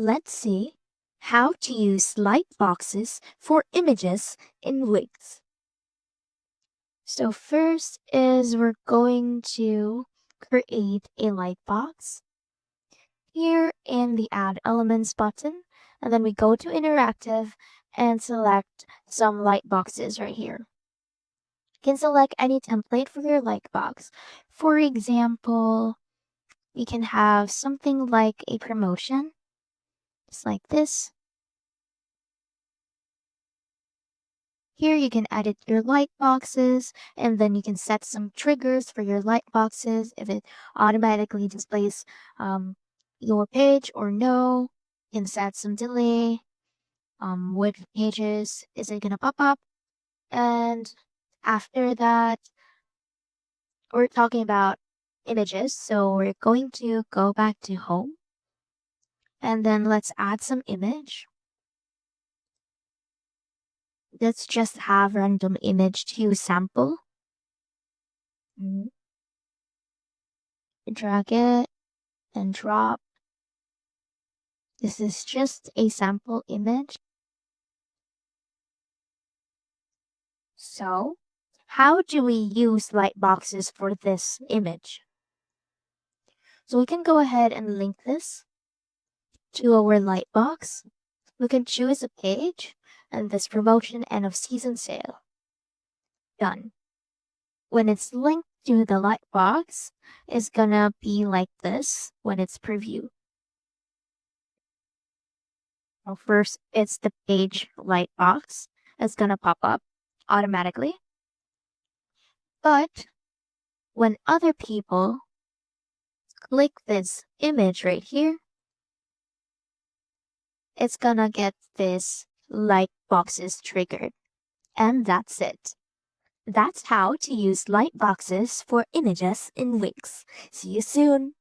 Let's see how to use lightboxes for images in Wix. So first is we're going to create a lightbox here in the Add Elements button, and then we go to Interactive and select some lightboxes right here. You can select any template for your lightbox. For example, we can have something like a promotion, just like this. Here you can edit your light boxes, and then you can set some triggers for your light boxes if it automatically displays your page or no. You can set some delay, which pages is it gonna pop up, and after that we're talking about images. So we're going to go back to home, and then let's add some image. Let's just have random image to sample. Drag it and drop. This is just a sample image. So, how do we use lightboxes for this image? So we can go ahead and link this to our lightbox. We can choose a page and this promotion end of season sale. Done. When it's linked to the lightbox, it's gonna be like this when it's preview. Well, first, it's the page lightbox. It's gonna pop up automatically. But when other people click this image right here, it's gonna get this light boxes triggered. And that's it. That's how to use light boxes for images in Wix. See you soon!